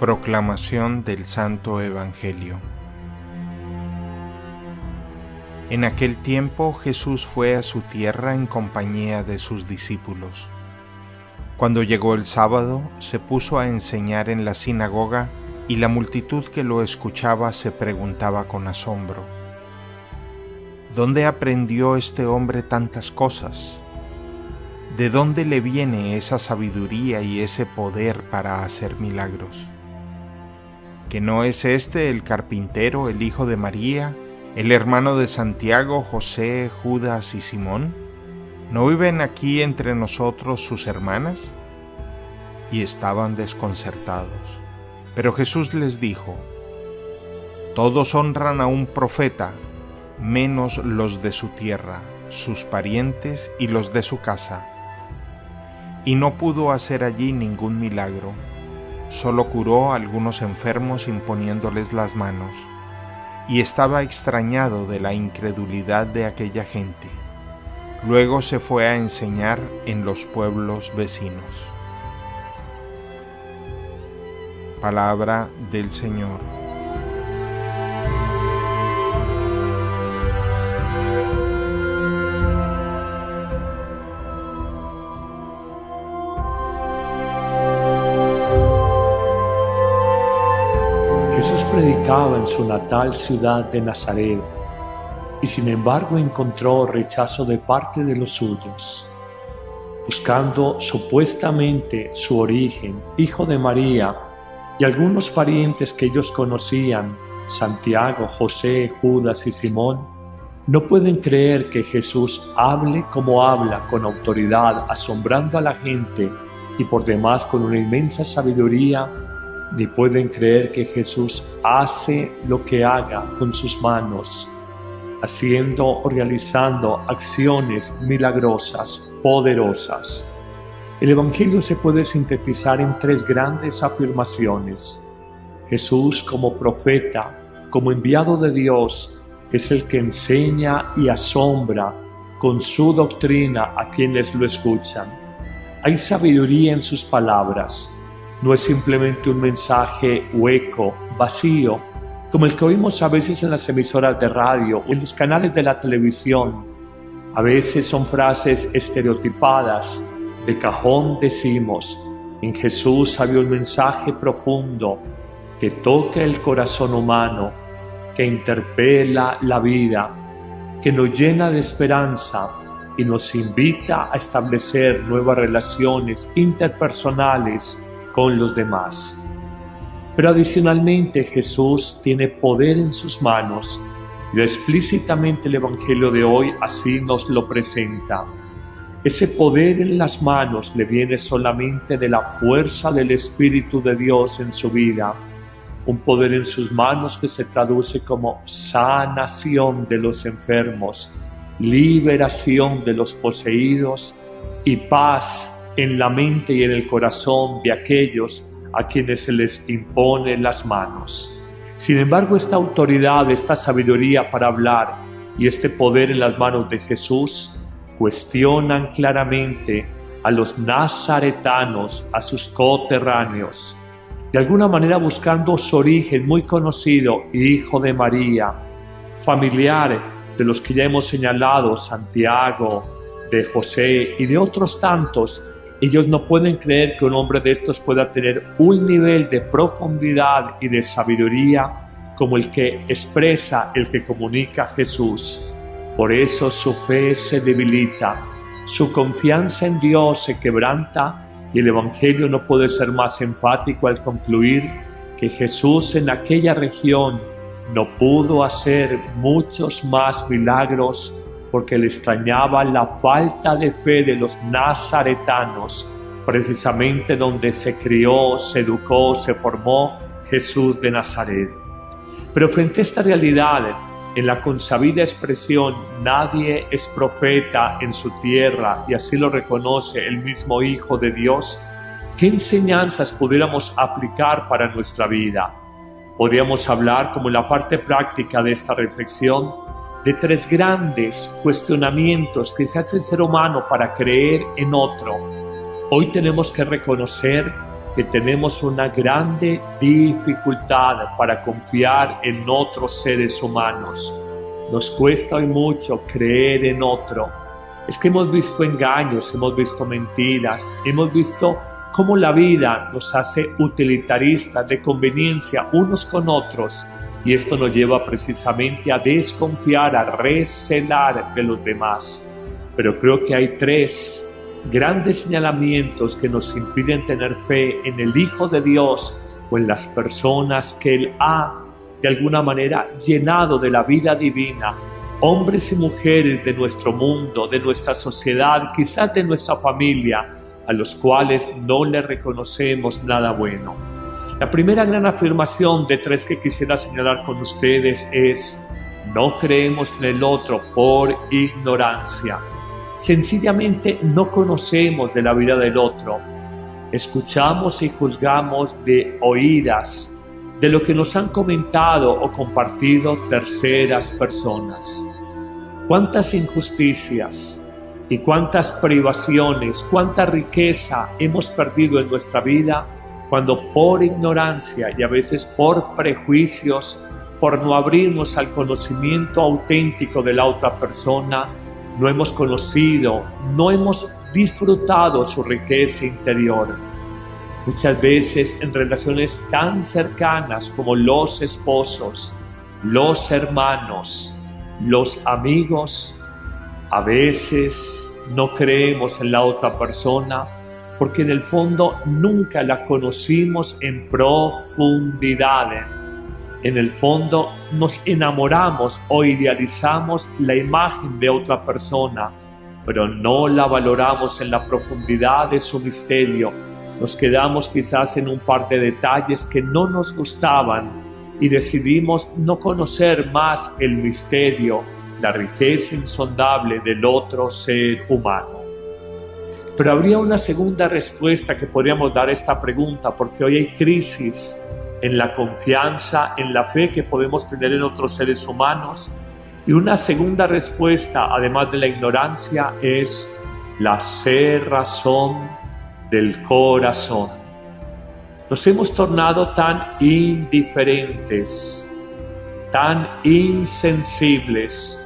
Proclamación del Santo Evangelio. En aquel tiempo Jesús fue a su tierra en compañía de sus discípulos. Cuando llegó el sábado, se puso a enseñar en la sinagoga y la multitud que lo escuchaba se preguntaba con asombro: ¿dónde aprendió este hombre tantas cosas? ¿De dónde le viene esa sabiduría y ese poder para hacer milagros? ¿Que no es este el carpintero, el hijo de María, el hermano de Santiago, José, Judas y Simón? ¿No viven aquí entre nosotros sus hermanas? Y estaban desconcertados. Pero Jesús les dijo: todos honran a un profeta, menos los de su tierra, sus parientes y los de su casa. Y no pudo hacer allí ningún milagro, solo curó a algunos enfermos imponiéndoles las manos, y estaba extrañado de la incredulidad de aquella gente. Luego se fue a enseñar en los pueblos vecinos. Palabra del Señor. Jesús predicaba en su natal ciudad de Nazaret, y sin embargo encontró rechazo de parte de los suyos. Buscando supuestamente su origen, hijo de María, y algunos parientes que ellos conocían, Santiago, José, Judas y Simón, no pueden creer que Jesús hable como habla, con autoridad, asombrando a la gente y por demás con una inmensa sabiduría, ni pueden creer que Jesús hace lo que haga con sus manos, haciendo o realizando acciones milagrosas, poderosas. El Evangelio se puede sintetizar en tres grandes afirmaciones. Jesús como profeta, como enviado de Dios, es el que enseña y asombra con su doctrina a quienes lo escuchan. Hay sabiduría en sus palabras. No es simplemente un mensaje hueco, vacío, como el que oímos a veces en las emisoras de radio o en los canales de la televisión. A veces son frases estereotipadas. De cajón decimos: en Jesús había un mensaje profundo que toca el corazón humano, que interpela la vida, que nos llena de esperanza y nos invita a establecer nuevas relaciones interpersonales con los demás. Pero adicionalmente Jesús tiene poder en sus manos, y explícitamente el Evangelio de hoy así nos lo presenta. Ese poder en las manos le viene solamente de la fuerza del Espíritu de Dios en su vida, un poder en sus manos que se traduce como sanación de los enfermos, liberación de los poseídos y paz en la mente y en el corazón de aquellos a quienes se les impone las manos. Sin embargo, esta autoridad, esta sabiduría para hablar y este poder en las manos de Jesús cuestionan claramente a los nazaretanos, a sus coterráneos, de alguna manera buscando su origen muy conocido, hijo de María, familiar de los que ya hemos señalado, Santiago, de José y de otros tantos. Ellos no pueden creer que un hombre de estos pueda tener un nivel de profundidad y de sabiduría como el que expresa, el que comunica Jesús. Por eso su fe se debilita, su confianza en Dios se quebranta, y el Evangelio no puede ser más enfático al concluir que Jesús en aquella región no pudo hacer muchos más milagros porque le extrañaba la falta de fe de los nazaretanos, precisamente donde se crió, se educó, se formó Jesús de Nazaret. Pero frente a esta realidad, en la consabida expresión nadie es profeta en su tierra, y así lo reconoce el mismo Hijo de Dios, ¿qué enseñanzas pudiéramos aplicar para nuestra vida? Podríamos hablar, como en la parte práctica de esta reflexión, de tres grandes cuestionamientos que se hace el ser humano para creer en otro. Hoy tenemos que reconocer que tenemos una grande dificultad para confiar en otros seres humanos. Nos cuesta hoy mucho creer en otro. Es que hemos visto engaños, hemos visto mentiras, hemos visto cómo la vida nos hace utilitaristas de conveniencia unos con otros, y esto nos lleva precisamente a desconfiar, a recelar de los demás. Pero creo que hay tres grandes señalamientos que nos impiden tener fe en el Hijo de Dios o en las personas que Él ha, de alguna manera, llenado de la vida divina, hombres y mujeres de nuestro mundo, de nuestra sociedad, quizás de nuestra familia, a los cuales no le reconocemos nada bueno. La primera gran afirmación de tres que quisiera señalar con ustedes es: no creemos en el otro por ignorancia. Sencillamente no conocemos de la vida del otro. Escuchamos y juzgamos de oídas, de lo que nos han comentado o compartido terceras personas. ¿Cuántas injusticias y cuántas privaciones, cuánta riqueza hemos perdido en nuestra vida cuando por ignorancia y a veces por prejuicios, por no abrirnos al conocimiento auténtico de la otra persona, no hemos conocido, no hemos disfrutado su riqueza interior? Muchas veces en relaciones tan cercanas como los esposos, los hermanos, los amigos, a veces no creemos en la otra persona porque en el fondo nunca la conocimos en profundidad. En el fondo nos enamoramos o idealizamos la imagen de otra persona, pero no la valoramos en la profundidad de su misterio. Nos quedamos quizás en un par de detalles que no nos gustaban y decidimos no conocer más el misterio, la riqueza insondable del otro ser humano. Pero habría una segunda respuesta que podríamos dar a esta pregunta, porque hoy hay crisis en la confianza, en la fe que podemos tener en otros seres humanos. Y una segunda respuesta, además de la ignorancia, es la cerrazón del corazón. Nos hemos tornado tan indiferentes, tan insensibles,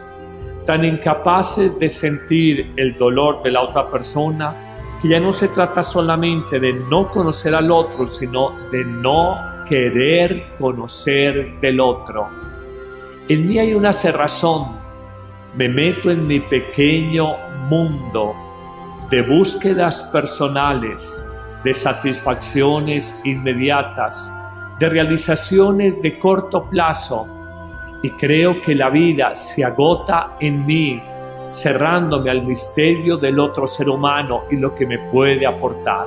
tan incapaces de sentir el dolor de la otra persona, que ya no se trata solamente de no conocer al otro, sino de no querer conocer del otro. En mí hay una cerrazón. Me meto en mi pequeño mundo de búsquedas personales, de satisfacciones inmediatas, de realizaciones de corto plazo, y creo que la vida se agota en mí, cerrándome al misterio del otro ser humano y lo que me puede aportar.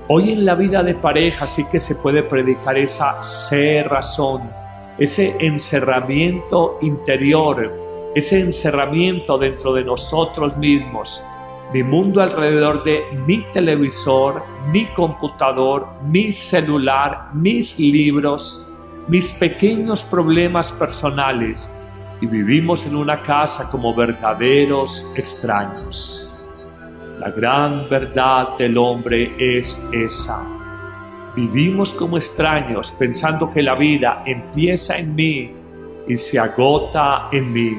Hoy en la vida de pareja sí que se puede predicar esa cerrazón, ese encerramiento interior, ese encerramiento dentro de nosotros mismos. Mi mundo alrededor de mi televisor, mi computador, mi celular, mis libros, mis pequeños problemas personales, y vivimos en una casa como verdaderos extraños. La gran verdad del hombre es esa. Vivimos como extraños pensando que la vida empieza en mí y se agota en mí.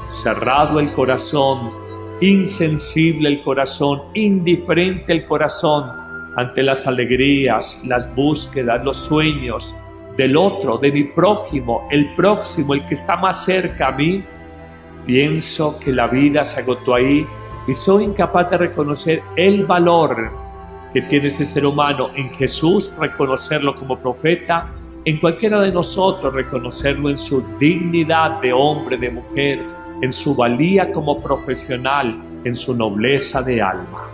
Cerrado el corazón, insensible el corazón, indiferente el corazón ante las alegrías, las búsquedas, los sueños del otro, de mi prójimo, el próximo, el que está más cerca a mí. Pienso que la vida se agotó ahí y soy incapaz de reconocer el valor que tiene ese ser humano en Jesús, reconocerlo como profeta, en cualquiera de nosotros reconocerlo en su dignidad de hombre, de mujer, en su valía como profesional, en su nobleza de alma.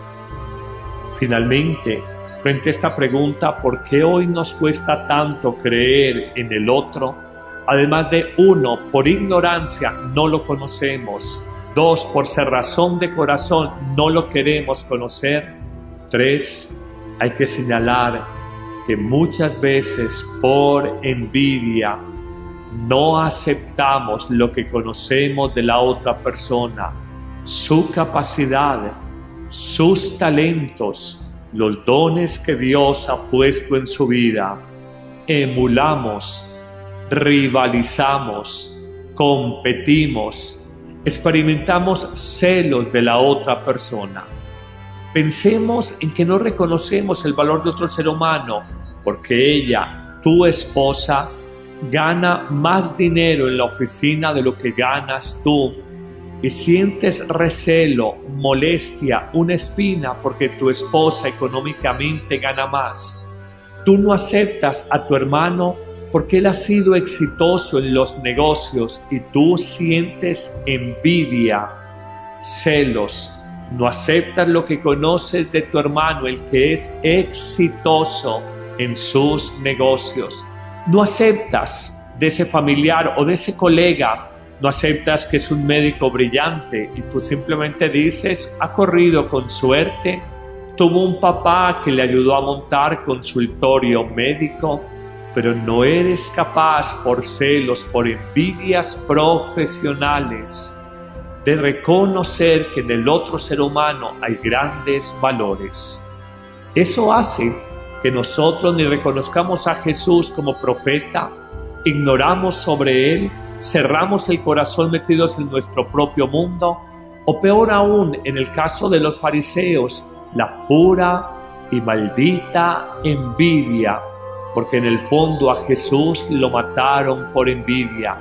Finalmente, frente a esta pregunta, ¿por qué hoy nos cuesta tanto creer en el otro? Además de 1, por ignorancia no lo conocemos. 2, por cerrazón de corazón no lo queremos conocer. 3, hay que señalar que muchas veces por envidia no aceptamos lo que conocemos de la otra persona, su capacidad, sus talentos, los dones que Dios ha puesto en su vida, emulamos, rivalizamos, competimos, experimentamos celos de la otra persona. Pensemos en que no reconocemos el valor de otro ser humano porque ella, tu esposa, gana más dinero en la oficina de lo que ganas tú y sientes recelo, molestia, una espina porque tu esposa económicamente gana más. Tú no aceptas a tu hermano porque él ha sido exitoso en los negocios y tú sientes envidia, celos. No aceptas lo que conoces de tu hermano, el que es exitoso en sus negocios. No aceptas de ese familiar o de ese colega, no aceptas que es un médico brillante y tú simplemente dices, ha corrido con suerte, tuvo un papá que le ayudó a montar consultorio médico, pero no eres capaz por celos, por envidias profesionales, de reconocer que en el otro ser humano hay grandes valores. Eso hace que nosotros ni reconozcamos a Jesús como profeta, ignoramos sobre Él, cerramos el corazón metidos en nuestro propio mundo, o peor aún, en el caso de los fariseos, la pura y maldita envidia, porque en el fondo a Jesús lo mataron por envidia.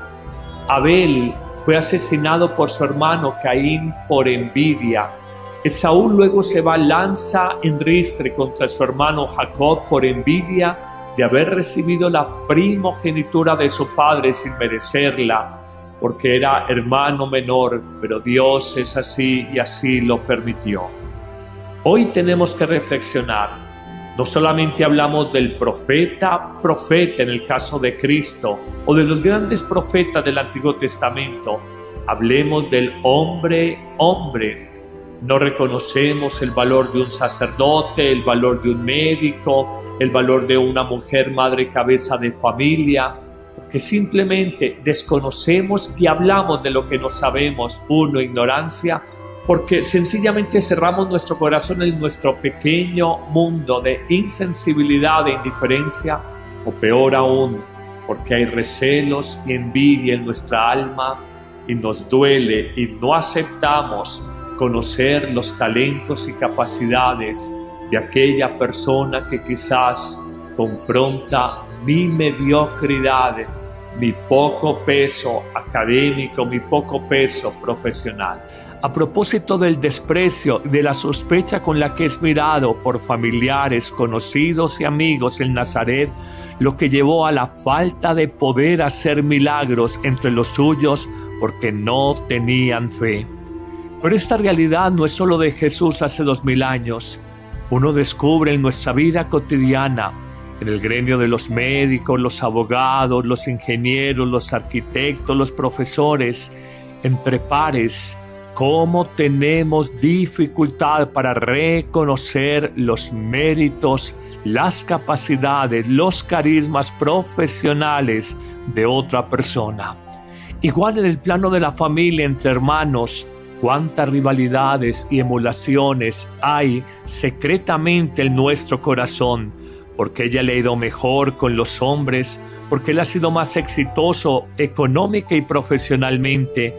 Abel fue asesinado por su hermano Caín por envidia. Esaú luego se lanza en ristre contra su hermano Jacob por envidia de haber recibido la primogenitura de su padre sin merecerla, porque era hermano menor, pero Dios es así y así lo permitió. Hoy tenemos que reflexionar. No solamente hablamos del profeta en el caso de Cristo o de los grandes profetas del Antiguo Testamento. Hablemos del hombre. No reconocemos el valor de un sacerdote, el valor de un médico, el valor de una mujer madre cabeza de familia, porque simplemente desconocemos y hablamos de lo que no sabemos. Ignorancia, porque sencillamente cerramos nuestro corazón en nuestro pequeño mundo de insensibilidad e indiferencia, o peor aún, porque hay recelos y envidia en nuestra alma y nos duele y no aceptamos conocer los talentos y capacidades de aquella persona que quizás confronta mi mediocridad, mi poco peso académico, mi poco peso profesional. A propósito del desprecio y de la sospecha con la que es mirado por familiares, conocidos y amigos en Nazaret, lo que llevó a la falta de poder hacer milagros entre los suyos porque no tenían fe. Pero esta realidad no es solo de Jesús hace 2000 años. Uno descubre en nuestra vida cotidiana, en el gremio de los médicos, los abogados, los ingenieros, los arquitectos, los profesores, entre pares, cómo tenemos dificultad para reconocer los méritos, las capacidades, los carismas profesionales de otra persona. Igual en el plano de la familia entre hermanos, cuántas rivalidades y emulaciones hay secretamente en nuestro corazón, porque ella le ha ido mejor con los hombres, porque él ha sido más exitoso económica y profesionalmente.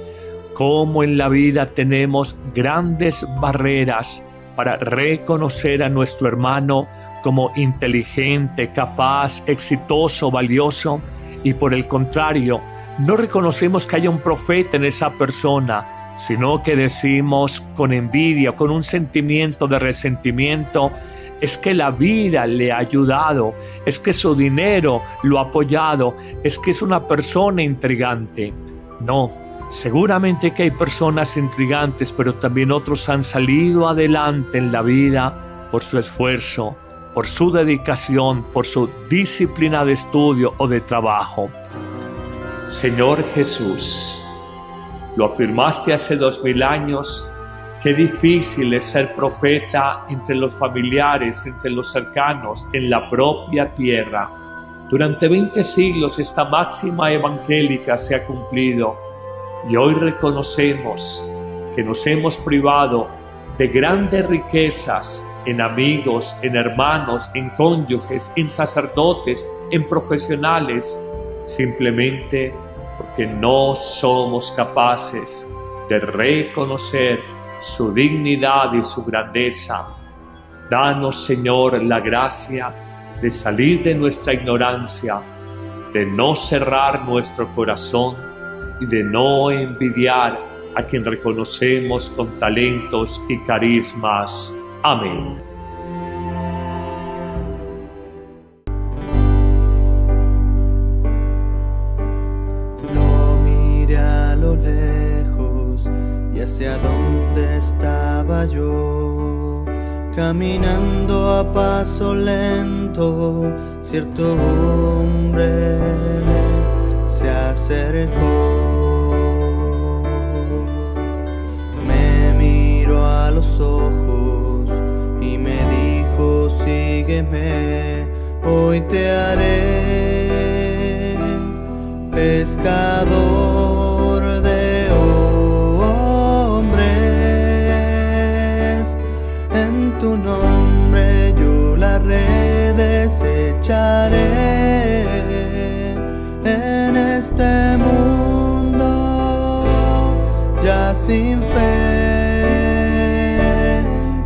Cómo en la vida tenemos grandes barreras para reconocer a nuestro hermano como inteligente, capaz, exitoso, valioso, y por el contrario, no reconocemos que haya un profeta en esa persona, sino que decimos con envidia, con un sentimiento de resentimiento, es que la vida le ha ayudado, es que su dinero lo ha apoyado, es que es una persona intrigante. No. Seguramente que hay personas intrigantes, pero también otros han salido adelante en la vida por su esfuerzo, por su dedicación, por su disciplina de estudio o de trabajo. Señor Jesús, lo afirmaste hace 2000 años, qué difícil es ser profeta entre los familiares, entre los cercanos, en la propia tierra. Durante 20 siglos esta máxima evangélica se ha cumplido. Y hoy reconocemos que nos hemos privado de grandes riquezas, en amigos, en hermanos, en cónyuges, en sacerdotes, en profesionales, simplemente porque no somos capaces de reconocer su dignidad y su grandeza. Danos, Señor, la gracia de salir de nuestra ignorancia, de no cerrar nuestro corazón y de no envidiar a quien reconocemos con talentos y carismas. Amén. Lo miré a lo lejos y hacia donde estaba yo, caminando a paso lento, cierto hombre se acercó. Me miró a los ojos y me dijo: sígueme, hoy te haré pescador de hombres. En tu nombre yo las redes echaré. En este mundo ya sin fe,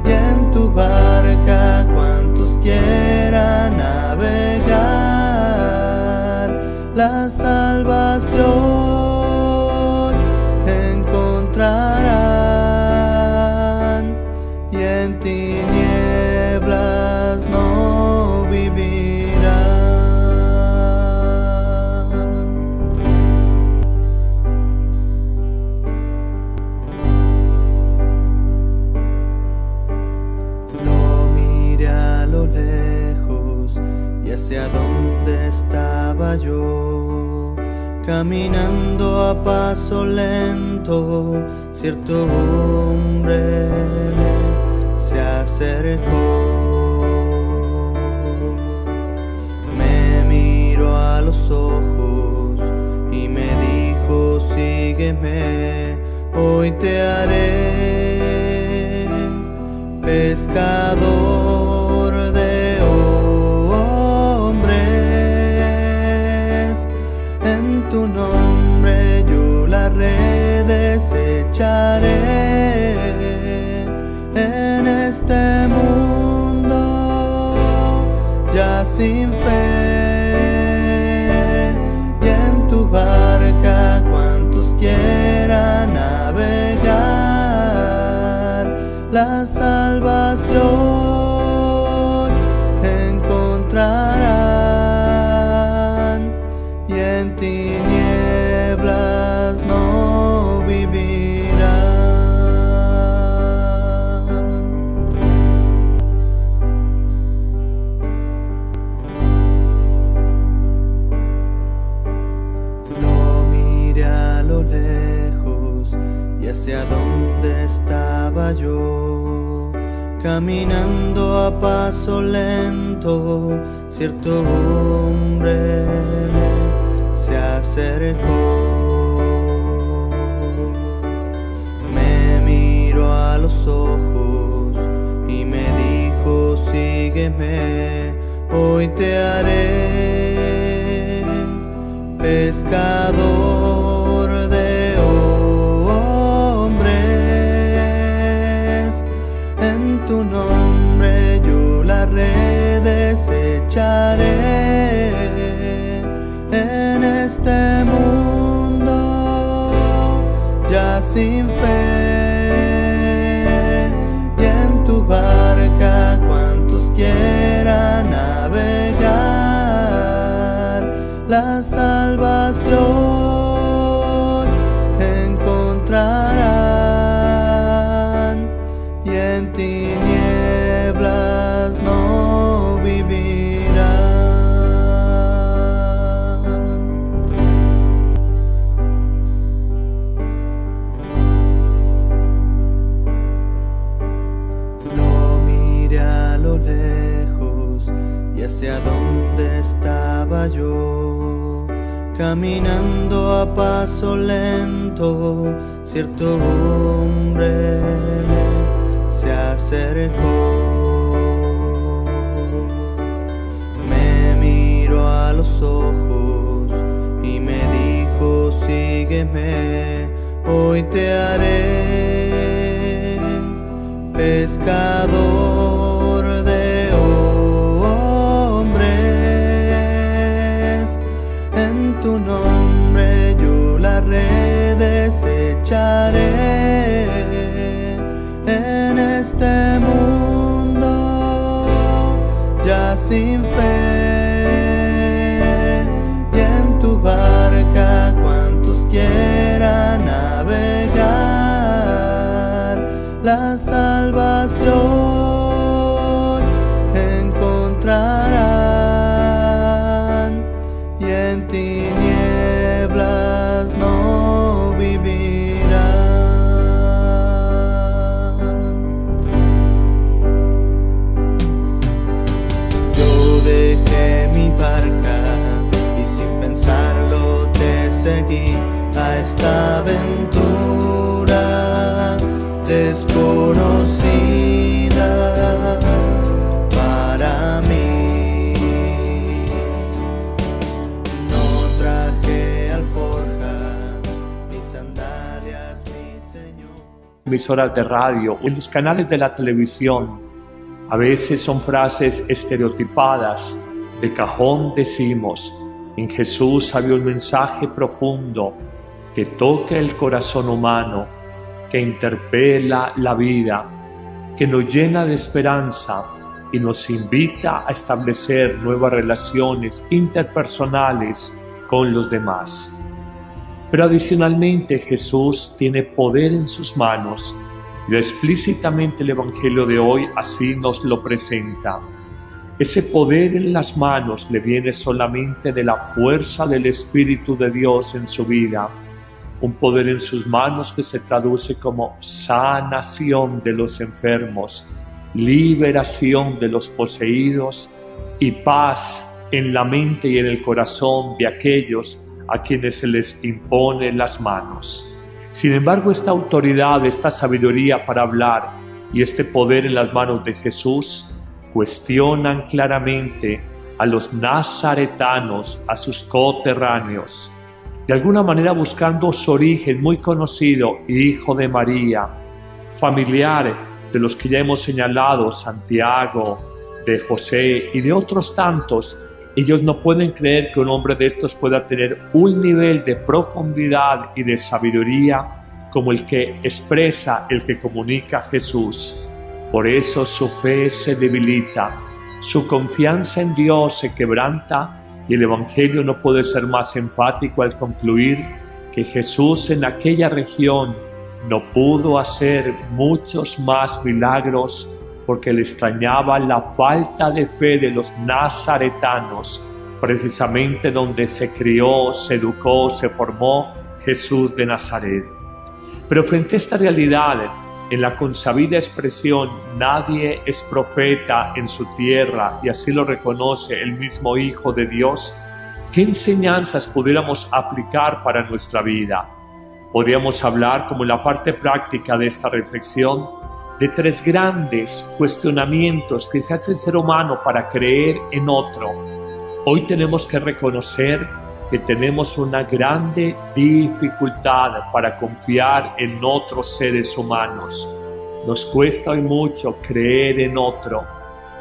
y en tu barca cuantos quieran navegar, la salvación encontrarán, y en tinieblas no vivirán. Lo miré a lo lejos y hacia donde estaba yo, caminando a paso lento, cierto hombre se acercó. Me miró a los ojos y me dijo: sígueme, hoy te haré pescador de hombres. En tu nombre yo las redes echaré. En este mundo ya sin fe, y en tu barca cuantos quieran navegar, la salvación encontrarán, y en tinieblas no vivirán. Lo miré a lo lejos y hacia donde estaba yo, caminando a paso lento, cierto hombre se acercó. Me miró a los ojos y me dijo: sígueme, hoy te haré pescador de hombres. En tu nombre yo las redes echaré. En este mundo ya sin fe, y en tu barca cuantos quieran navegar, la salvación encontrarán, y en tinieblas no vivirán. Lo miré a lo lejos y hacia donde estaba yo, caminando a paso lento, cierto hombre se acercó. a los ojos y me dijo: sígueme, hoy te haré pescador de hombres. En tu nombre yo las redes echaré. En este mundo ya sin fe, y en tu barca cuantos quieran navegar, la salvación encontrarán, y en tinieblas no vivirán. Yo dejé mi barca y sin pensarlo te seguí a esta aventura desconocida para mí. No traje alforja, mis sandalias, mi Señor. Emisoras de radio, en los canales de la televisión, a veces son frases estereotipadas. De cajón decimos: en Jesús había un mensaje profundo que toca el corazón humano, que interpela la vida, que nos llena de esperanza y nos invita a establecer nuevas relaciones interpersonales con los demás. Pero adicionalmente Jesús tiene poder en sus manos, y explícitamente el Evangelio de hoy así nos lo presenta. Ese poder en las manos le viene solamente de la fuerza del Espíritu de Dios en su vida, un poder en sus manos que se traduce como sanación de los enfermos, liberación de los poseídos y paz en la mente y en el corazón de aquellos a quienes se les impone las manos. Sin embargo, esta autoridad, esta sabiduría para hablar y este poder en las manos de Jesús cuestionan claramente a los nazaretanos, a sus coterráneos, de alguna manera buscando su origen muy conocido, hijo de María, familiar de los que ya hemos señalado, Santiago, de José y de otros tantos. Ellos no pueden creer que un hombre de estos pueda tener un nivel de profundidad y de sabiduría como el que expresa, el que comunica Jesús. Por eso su fe se debilita, su confianza en Dios se quebranta, y el Evangelio no puede ser más enfático al concluir que Jesús en aquella región no pudo hacer muchos más milagros porque le extrañaba la falta de fe de los nazaretanos, precisamente donde se crió, se educó, se formó Jesús de Nazaret. Pero frente a esta realidad, en la consabida expresión nadie es profeta en su tierra, y así lo reconoce el mismo Hijo de Dios, ¿qué enseñanzas pudiéramos aplicar para nuestra vida? Podríamos hablar, como en la parte práctica de esta reflexión, de tres grandes cuestionamientos que se hace el ser humano para creer en otro. Hoy tenemos que reconocer que tenemos una grande dificultad para confiar en otros seres humanos. Nos cuesta hoy mucho creer en otro.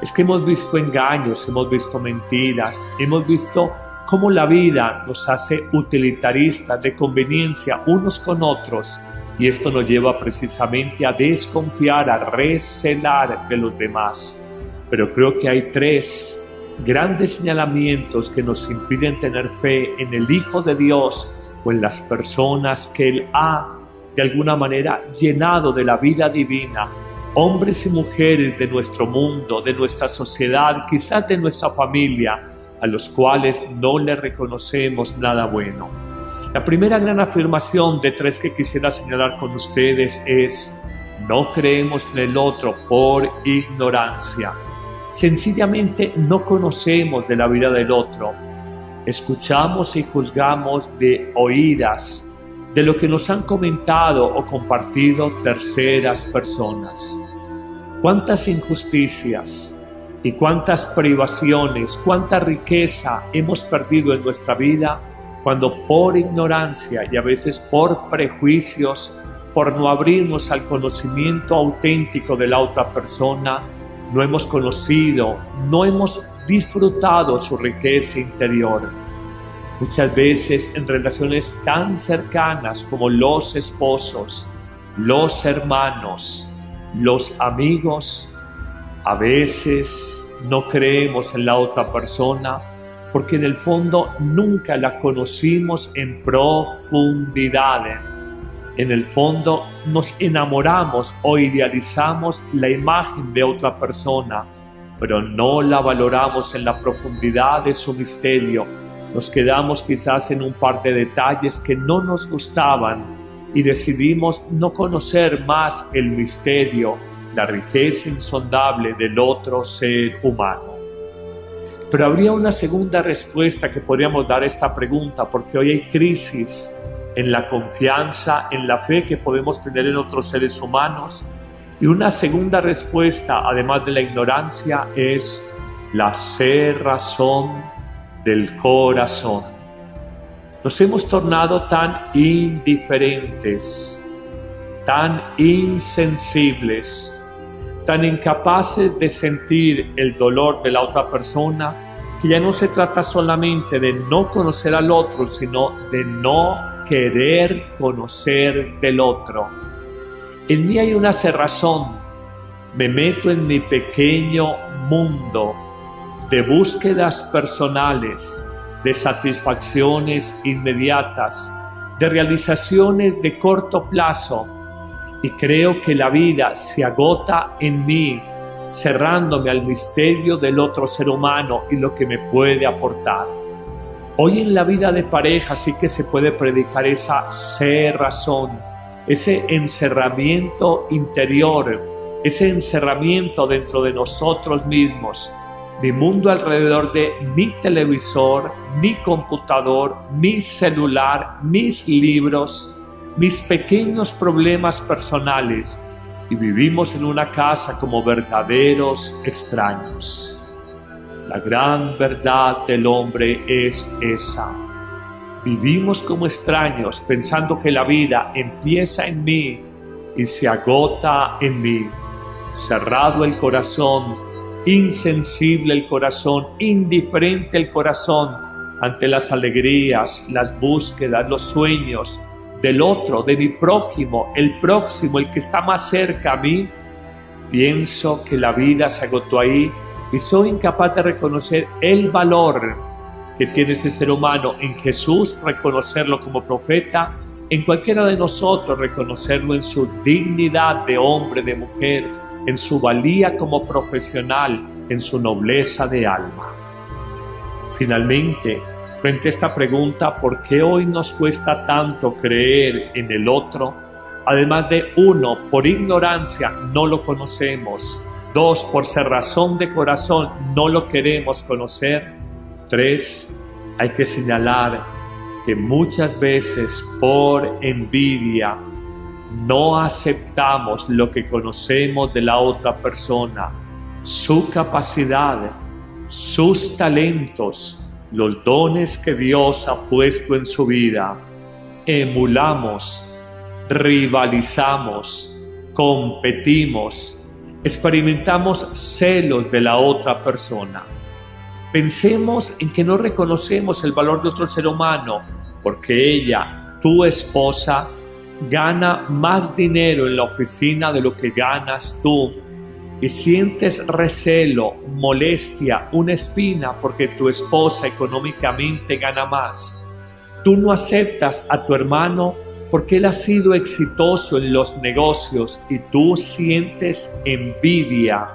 Es que hemos visto engaños, hemos visto mentiras, hemos visto cómo la vida nos hace utilitaristas de conveniencia unos con otros, y esto nos lleva precisamente a desconfiar, a recelar de los demás. Pero creo que hay tres grandes señalamientos que nos impiden tener fe en el Hijo de Dios o en las personas que Él ha, de alguna manera, llenado de la vida divina, hombres y mujeres de nuestro mundo, de nuestra sociedad, quizás de nuestra familia, a los cuales no le reconocemos nada bueno. La primera gran afirmación de tres que quisiera señalar con ustedes es: no creemos en el otro por ignorancia. Sencillamente no conocemos de la vida del otro. Escuchamos y juzgamos de oídas, de lo que nos han comentado o compartido terceras personas. ¿Cuántas injusticias Y cuántas privaciones, cuánta riqueza hemos perdido en nuestra vida cuando por ignorancia y a veces por prejuicios, por no abrirnos al conocimiento auténtico de la otra persona, no hemos conocido, no hemos disfrutado su riqueza interior. Muchas veces en relaciones tan cercanas como los esposos, los hermanos, los amigos, a veces no creemos en la otra persona porque en el fondo nunca la conocimos en profundidad. En el fondo nos enamoramos o idealizamos la imagen de otra persona, pero no la valoramos en la profundidad de su misterio. Nos quedamos quizás en un par de detalles que no nos gustaban y decidimos no conocer más el misterio, la riqueza insondable del otro ser humano. Pero habría una segunda respuesta que podríamos dar a esta pregunta, porque hoy hay crisis en la confianza, en la fe que podemos tener en otros seres humanos. Y una segunda respuesta, además de la ignorancia, es la cerrazón del corazón. Nos hemos tornado tan indiferentes, tan insensibles, tan incapaces de sentir el dolor de la otra persona, que ya no se trata solamente de no conocer al otro, sino de no querer conocer del otro. En mí hay una cerrazón, me meto en mi pequeño mundo de búsquedas personales, de satisfacciones inmediatas, de realizaciones de corto plazo, y creo que la vida se agota en mí, cerrándome al misterio del otro ser humano y lo que me puede aportar. Hoy en la vida de pareja sí que se puede predicar esa cerrazón, ese encerramiento interior, ese encerramiento dentro de nosotros mismos. Mi mundo alrededor de mi televisor, mi computador, mi celular, mis libros, mis pequeños problemas personales, y vivimos en una casa como verdaderos extraños. La gran verdad del hombre es esa. Vivimos como extraños pensando que la vida empieza en mí y se agota en mí. Cerrado el corazón, insensible el corazón, indiferente el corazón ante las alegrías, las búsquedas, los sueños del otro, de mi prójimo, el próximo, el que está más cerca a mí. Pienso que la vida se agotó ahí y soy incapaz de reconocer el valor que tiene ese ser humano en Jesús, reconocerlo como profeta, en cualquiera de nosotros reconocerlo en su dignidad de hombre, de mujer, en su valía como profesional, en su nobleza de alma. Finalmente, frente a esta pregunta, ¿por qué hoy nos cuesta tanto creer en el otro? Además de 1, por ignorancia no lo conocemos. 2, por cerrazón de corazón no lo queremos conocer. 3, hay que señalar que muchas veces por envidia no aceptamos lo que conocemos de la otra persona, su capacidad, sus talentos, los dones que Dios ha puesto en su vida. Emulamos, rivalizamos, competimos, experimentamos celos de la otra persona. Pensemos en que no reconocemos el valor de otro ser humano porque ella, tu esposa, gana más dinero en la oficina de lo que ganas tú, y sientes recelo, molestia, una espina porque tu esposa económicamente gana más. Tú no aceptas a tu hermano porque él ha sido exitoso en los negocios y tú sientes envidia,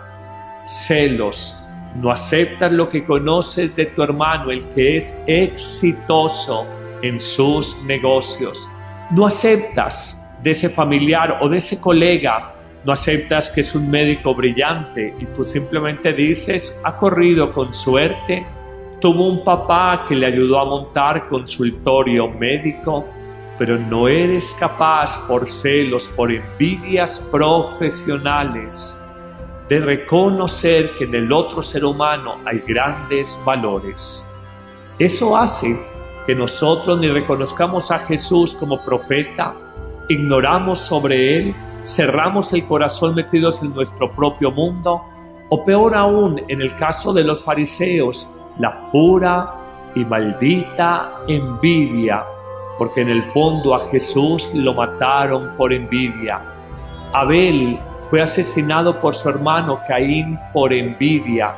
celos. No aceptas lo que conoces de tu hermano, el que es exitoso en sus negocios. No aceptas de ese familiar o de ese colega, no aceptas que es un médico brillante y tú simplemente dices, ha corrido con suerte, tuvo un papá que le ayudó a montar consultorio médico, pero no eres capaz por celos, por envidias profesionales de reconocer que en el otro ser humano hay grandes valores. Eso hace que nosotros ni reconozcamos a Jesús como profeta, ignoramos sobre Él, cerramos el corazón metidos en nuestro propio mundo, o peor aún, en el caso de los fariseos, la pura y maldita envidia, porque en el fondo a Jesús lo mataron por envidia. Abel fue asesinado por su hermano Caín por envidia.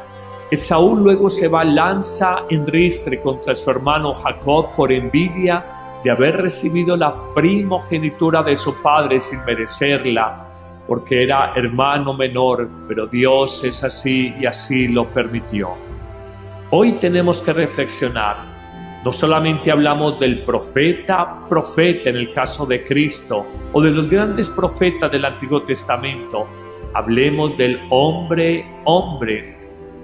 Esaú luego se lanza en ristre contra su hermano Jacob por envidia de haber recibido la primogenitura de su padre sin merecerla, porque era hermano menor, pero Dios es así y así lo permitió. Hoy tenemos que reflexionar. No solamente hablamos del profeta en el caso de Cristo o de los grandes profetas del Antiguo Testamento. Hablemos del hombre.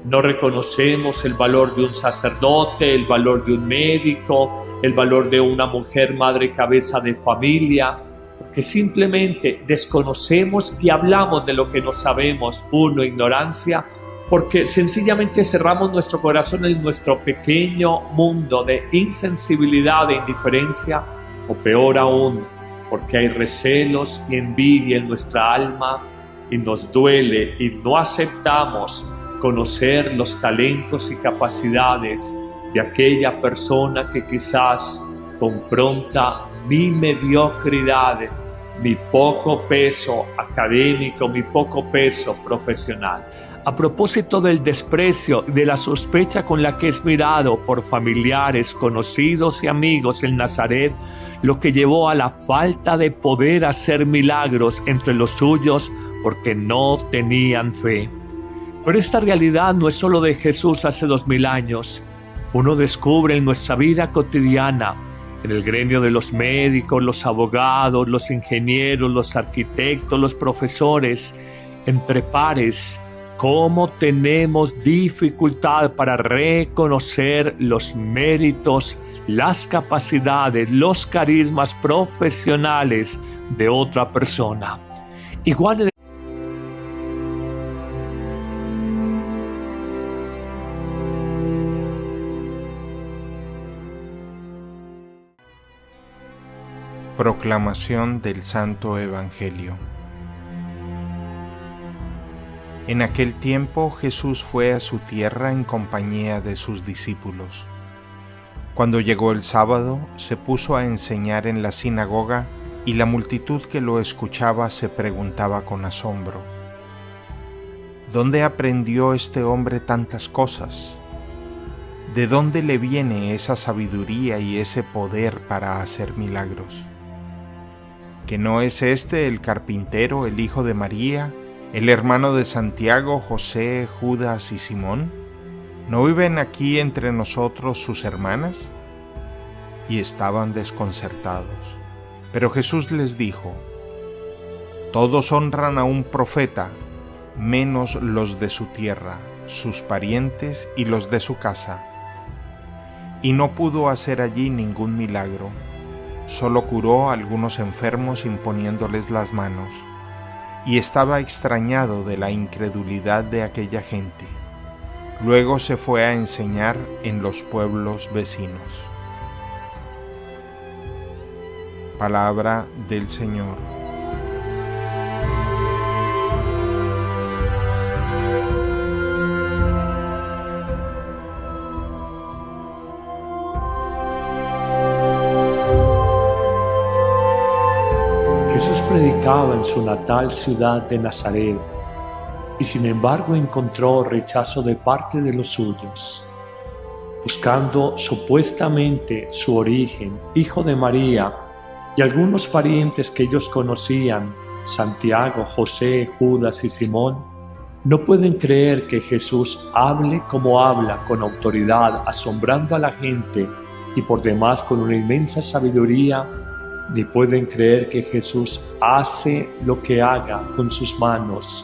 No reconocemos el valor de un sacerdote, el valor de un médico, el valor de una mujer madre cabeza de familia, porque simplemente desconocemos y hablamos de lo que no sabemos. Ignorancia, porque sencillamente cerramos nuestro corazón en nuestro pequeño mundo de insensibilidad e indiferencia, o peor aún, porque hay recelos y envidia en nuestra alma y nos duele y no aceptamos conocer los talentos y capacidades de aquella persona que quizás confronta mi mediocridad, mi poco peso académico, mi poco peso profesional. A propósito del desprecio y de la sospecha con la que es mirado por familiares, conocidos y amigos en Nazaret, lo que llevó a la falta de poder hacer milagros entre los suyos porque no tenían fe. Pero esta realidad no es solo de Jesús hace 2000 años. Uno descubre en nuestra vida cotidiana, en el gremio de los médicos, los abogados, los ingenieros, los arquitectos, los profesores, entre pares, cómo tenemos dificultad para reconocer los méritos, las capacidades, los carismas profesionales de otra persona. Igual en Proclamación del Santo Evangelio. En aquel tiempo Jesús fue a su tierra en compañía de sus discípulos. Cuando llegó el sábado, se puso a enseñar en la sinagoga y la multitud que lo escuchaba se preguntaba con asombro: ¿dónde aprendió este hombre tantas cosas? ¿De dónde le viene esa sabiduría y ese poder para hacer milagros? ¿Que no es este el carpintero, el hijo de María, el hermano de Santiago, José, Judas y Simón? ¿No viven aquí entre nosotros sus hermanas? Y estaban desconcertados. Pero Jesús les dijo: todos honran a un profeta, menos los de su tierra, sus parientes y los de su casa. Y no pudo hacer allí ningún milagro. Solo curó a algunos enfermos imponiéndoles las manos, y estaba extrañado de la incredulidad de aquella gente. Luego se fue a enseñar en los pueblos vecinos. Palabra del Señor. Jesús predicaba en su natal ciudad de Nazaret y sin embargo encontró rechazo de parte de los suyos. Buscando supuestamente su origen, hijo de María, y algunos parientes que ellos conocían, Santiago, José, Judas y Simón, no pueden creer que Jesús hable como habla, con autoridad, asombrando a la gente y por demás con una inmensa sabiduría, ni pueden creer que Jesús hace lo que haga con sus manos,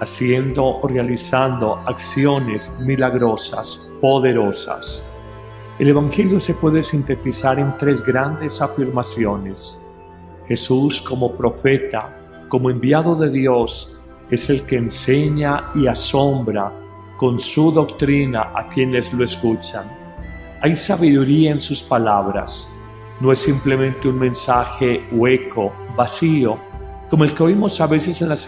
haciendo o realizando acciones milagrosas, poderosas. El Evangelio se puede sintetizar en 3 grandes afirmaciones. Jesús como profeta, como enviado de Dios, es el que enseña y asombra con su doctrina a quienes lo escuchan. Hay sabiduría en sus palabras. No es simplemente un mensaje hueco, vacío, como el que oímos a veces en las